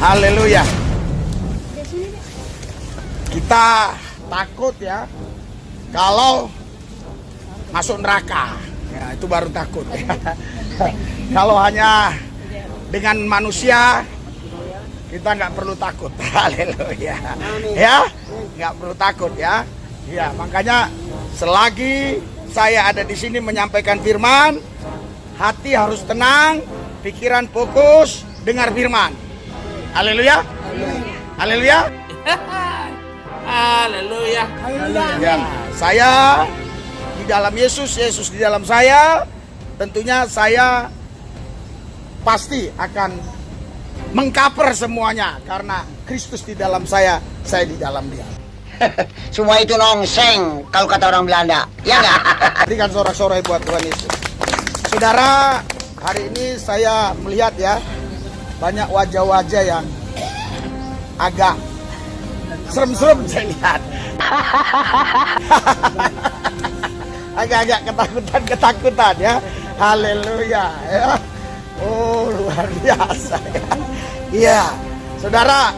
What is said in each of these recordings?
Haleluya. Kita takut ya kalau masuk neraka. Ya, itu baru takut ya. Kalau hanya dengan manusia kita nggak perlu takut. Haleluya. Ya, nggak perlu takut ya. Ya, makanya selagi saya ada di sini menyampaikan firman, hati harus tenang, pikiran fokus, dengar firman. Haleluya. Haleluya. Haleluya. Ya, saya di dalam Yesus, Yesus di dalam saya, tentunya saya pasti akan mengcover semuanya karena Kristus di dalam saya di dalam dia. Semua itu nongseng kalau kata orang Belanda, ya nggak? Berikan sorak-sorai buat Tuhan Yesus. Saudara, hari ini saya melihat ya banyak wajah-wajah yang agak serem-serem saya lihat. Agak-agak ketakutan ya. Haleluya ya. Oh, luar biasa ya. Iya, saudara,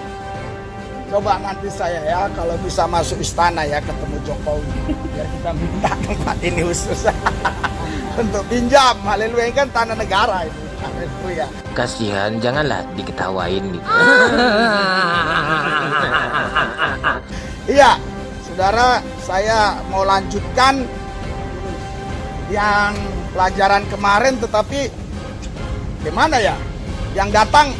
coba nanti saya ya kalau bisa masuk istana ya ketemu Jokowi. Biar kita minta tempat ini khusus untuk pinjam. Haleluya, ini kan tanah negara ini. Haleluya. Kasihan, janganlah diketawain gitu. Iya, saudara, saya mau lanjutkan yang pelajaran kemarin, tetapi gimana ya? Yang datang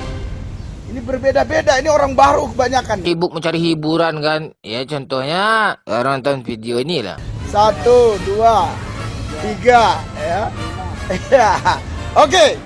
ini berbeda-beda, ini orang baru kebanyakan. Sibuk mencari hiburan kan? Ya contohnya orang nonton video ini lah. 1, 2, 3 ya. Ya. Oke.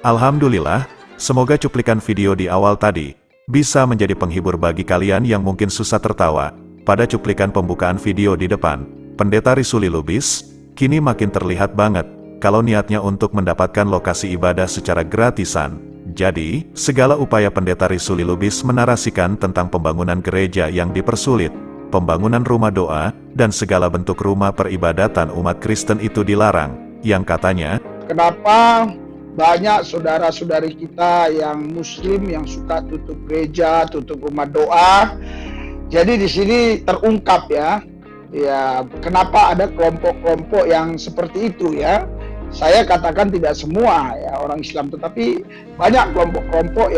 Alhamdulillah, semoga cuplikan video di awal tadi bisa menjadi penghibur bagi kalian yang mungkin susah tertawa. Pada cuplikan pembukaan video di depan, Pendeta Risuli Lubis kini makin terlihat banget kalau niatnya untuk mendapatkan lokasi ibadah secara gratisan. Jadi, segala upaya Pendeta Risuli Lubis menarasikan tentang pembangunan gereja yang dipersulit, pembangunan rumah doa, dan segala bentuk rumah peribadatan umat Kristen itu dilarang, yang katanya, Kenapa banyak saudara-saudari kita yang muslim yang suka tutup gereja, tutup rumah doa. Jadi di sini terungkap ya. Ya, kenapa ada kelompok-kelompok yang seperti itu ya? Saya katakan tidak semua ya orang Islam, tetapi banyak kelompok-kelompok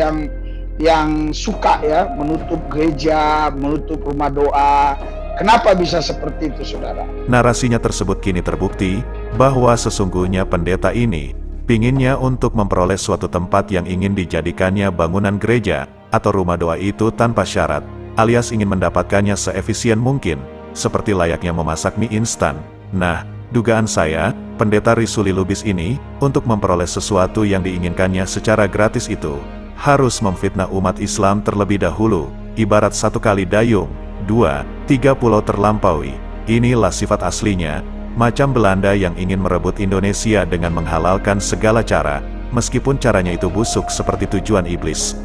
yang suka ya menutup gereja, menutup rumah doa. Kenapa bisa seperti itu, saudara? narasinya tersebut kini terbukti bahwa sesungguhnya pendeta ini pinginnya untuk memperoleh suatu tempat yang ingin dijadikannya bangunan gereja atau rumah doa itu tanpa syarat, alias ingin mendapatkannya seefisien mungkin, seperti layaknya memasak mie instan. Nah, dugaan saya, Pendeta Risuli Lubis ini, untuk memperoleh sesuatu yang diinginkannya secara gratis itu, harus memfitnah umat Islam terlebih dahulu, ibarat 1 kali dayung, 2, 3 pulau terlampaui. Inilah sifat aslinya, macam Belanda yang ingin merebut Indonesia dengan menghalalkan segala cara, meskipun caranya itu busuk seperti tujuan iblis.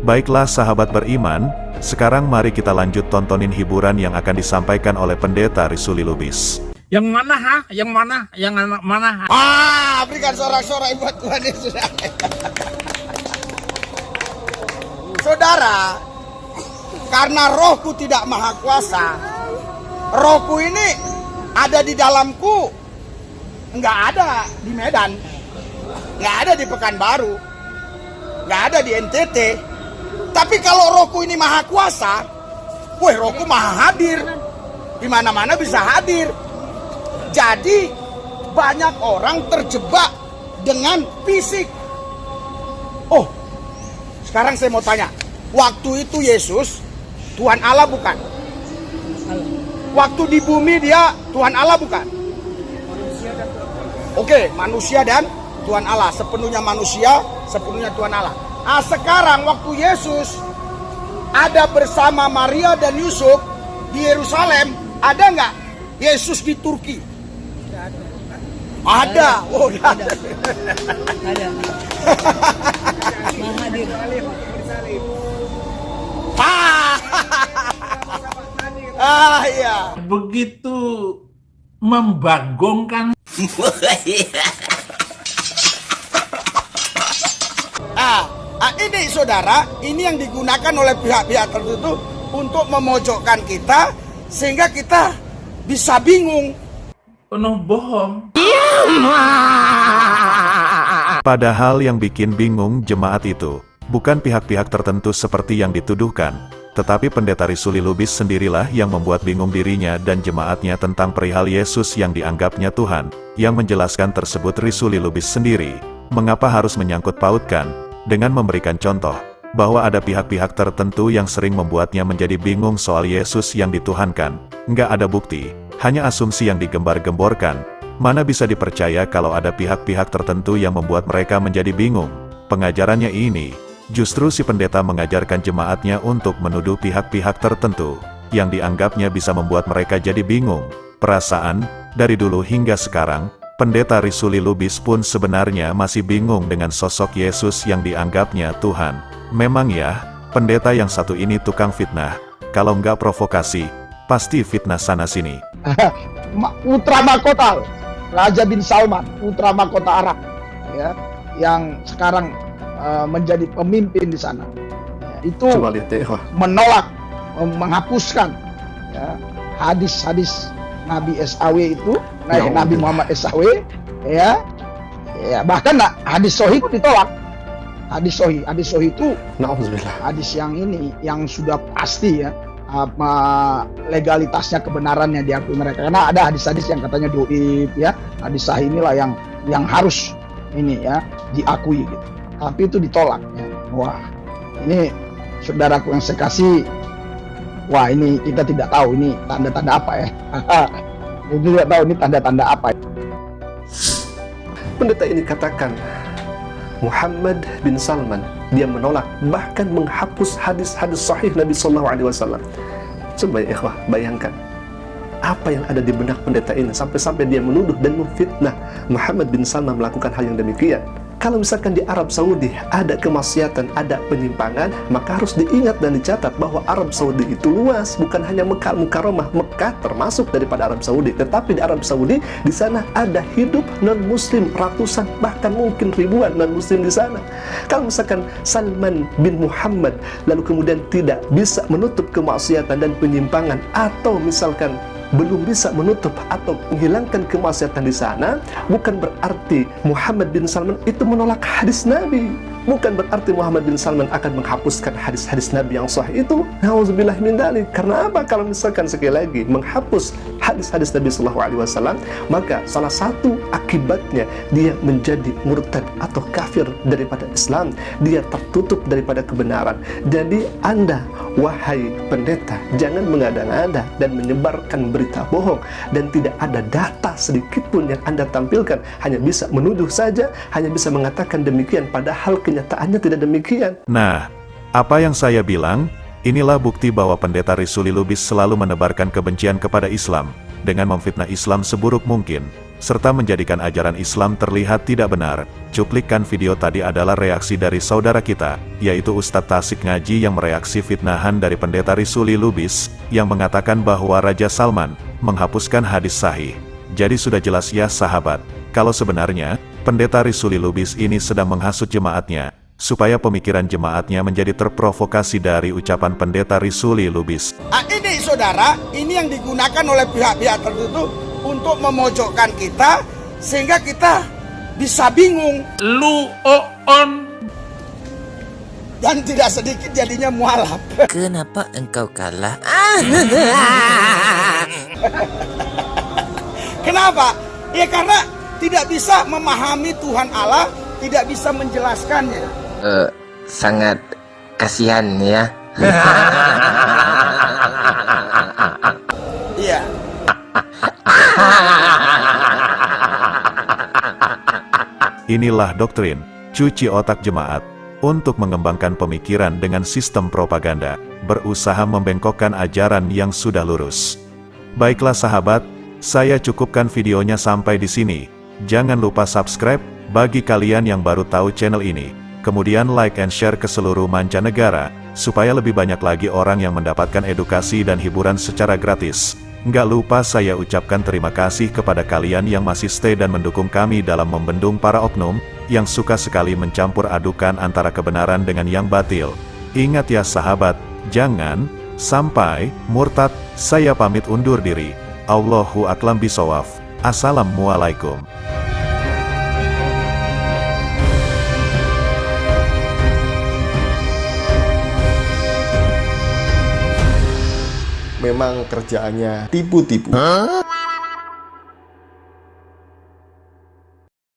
Baiklah sahabat beriman, sekarang mari kita lanjut tontonin hiburan yang akan disampaikan oleh Pendeta Risuli Lubis. Yang mana ha? Yang mana? Yang mana? Berikan sorak-sorai buat Tuhan Yesus. Saudara, karena rohku tidak maha kuasa, rohku ini ada di dalamku, nggak ada di Medan, nggak ada di Pekanbaru, nggak ada di NTT. Tapi kalau rohku ini maha kuasa, rohku maha hadir, di mana-mana bisa hadir. Jadi banyak orang terjebak dengan fisik. Oh, sekarang saya mau tanya, waktu itu Yesus Tuhan Allah bukan? Waktu di bumi dia Tuhan Allah bukan? Oke, manusia dan Tuhan Allah. Sepenuhnya manusia, sepenuhnya Tuhan Allah. Nah, sekarang waktu Yesus ada bersama Maria dan Yusuf di Yerusalem, ada nggak Yesus di Turki? Ada. Oh, ada. Ada. Mahathir. Iya. Begitu membagongkan. Ini saudara, ini yang digunakan oleh pihak-pihak tertentu untuk memojokkan kita sehingga kita bisa bingung. Penuh bohong. Padahal yang bikin bingung jemaat itu bukan pihak-pihak tertentu seperti yang dituduhkan, tetapi pendeta Risuli Lubis sendirilah yang membuat bingung dirinya dan jemaatnya tentang perihal Yesus yang dianggapnya Tuhan. Yang menjelaskan tersebut Risuli Lubis sendiri, mengapa harus menyangkut pautkan dengan memberikan contoh bahwa ada pihak-pihak tertentu yang sering membuatnya menjadi bingung soal Yesus yang dituhankan. Nggak ada bukti, hanya asumsi yang digembar-gemborkan. Mana bisa dipercaya kalau ada pihak-pihak tertentu yang membuat mereka menjadi bingung? Pengajarannya ini, justru si pendeta mengajarkan jemaatnya untuk menuduh pihak-pihak tertentu yang dianggapnya bisa membuat mereka jadi bingung. Perasaan, dari dulu hingga sekarang, pendeta Risuli Lubis pun sebenarnya masih bingung dengan sosok Yesus yang dianggapnya Tuhan. Memang ya, pendeta yang satu ini tukang fitnah. Kalau nggak provokasi, pasti fitnah sana-sini. Putra mahkota Raja bin Salman, putra mahkota Arab, ya, yang sekarang menjadi pemimpin di sana, ya, itu menolak, menghapuskan, ya, hadis-hadis Nabi SAW itu, Nabi Muhammad SAW, ya, bahkan hadis Sahih pun ditolak. Hadis Sahih itu hadis yang ini, yang sudah pasti ya, legalitasnya, kebenarannya diakui mereka. Karena ada hadis-hadis yang katanya doib, ya, hadis sahih inilah yang harus ini ya diakui gitu. Tapi itu ditolak. Ya. Wah, ini saudaraku yang saya kasih, wah ini kita tidak tahu ini tanda-tanda apa ya. Kita tidak tahu ini tanda-tanda apa. Pendeta ini katakan Muhammad bin Salman, dia menolak, bahkan menghapus hadis-hadis sahih Nabi SAW. Coba ya ikhwah, bayangkan apa yang ada di benak pendeta ini sampai-sampai dia menuduh dan memfitnah Muhammad bin Salman melakukan hal yang demikian. Kalau misalkan di Arab Saudi ada kemaksiatan, ada penyimpangan, maka harus diingat dan dicatat bahwa Arab Saudi itu luas, bukan hanya Mekah Mukarramah. Mekah termasuk daripada Arab Saudi, tetapi di Arab Saudi di sana ada hidup non-muslim ratusan, bahkan mungkin ribuan non-muslim di sana. Kalau misalkan Salman bin Muhammad lalu kemudian tidak bisa menutup kemaksiatan dan penyimpangan, atau misalkan belum bisa menutup atau menghilangkan kemaksiatan di sana, bukan berarti Muhammad bin Salman itu menolak hadis Nabi. Bukan berarti Muhammad bin Salman akan menghapuskan hadis-hadis Nabi yang sahih itu. Nauzubillah min dzalik. Karena apa? Kalau misalkan sekali lagi menghapus hadis-hadis Nabi SAW, maka salah satu akibatnya dia menjadi murtad atau kafir daripada Islam. Dia tertutup daripada kebenaran. Jadi Anda, wahai pendeta, jangan mengada-ngada dan menyebarkan berita bohong, dan tidak ada data sedikit pun yang Anda tampilkan. Hanya bisa menuduh saja, hanya bisa mengatakan demikian, padahal kenyataannya tidak demikian. Nah, apa yang saya bilang, inilah bukti bahwa pendeta Risuli Lubis selalu menebarkan kebencian kepada Islam, dengan memfitnah Islam seburuk mungkin, serta menjadikan ajaran Islam terlihat tidak benar. Cuplikan video tadi adalah reaksi dari saudara kita, yaitu Ustadz Tasik Ngaji yang mereaksi fitnahan dari pendeta Risuli Lubis, yang mengatakan bahwa Raja Salman menghapuskan hadis sahih. Jadi sudah jelas ya sahabat, kalau sebenarnya, pendeta Risuli Lubis ini sedang menghasut jemaatnya, supaya pemikiran jemaatnya menjadi terprovokasi dari ucapan pendeta Risuli Lubis. Ini saudara, ini yang digunakan oleh pihak-pihak tertentu untuk memojokkan kita, sehingga kita bisa bingung. Lu on. Dan tidak sedikit jadinya mualaf. Kenapa engkau kalah? Kenapa? Ya karena tidak bisa memahami Tuhan Allah, tidak bisa menjelaskannya. Sangat kasihan ya. Iya. Inilah doktrin cuci otak jemaat untuk mengembangkan pemikiran dengan sistem propaganda, berusaha membengkokkan ajaran yang sudah lurus. Baiklah sahabat, Saya cukupkan videonya sampai di sini. Jangan lupa subscribe bagi kalian yang baru tahu channel ini. Kemudian like and share ke seluruh mancanegara, supaya lebih banyak lagi orang yang mendapatkan edukasi dan hiburan secara gratis. Nggak lupa saya ucapkan terima kasih kepada kalian yang masih stay dan mendukung kami dalam membendung para oknum, yang suka sekali mencampur adukan antara kebenaran dengan yang batil. Ingat ya sahabat, jangan sampai murtad. Saya pamit undur diri. Allahu a'lam bishawab. Assalamualaikum. Memang kerjaannya tipu-tipu.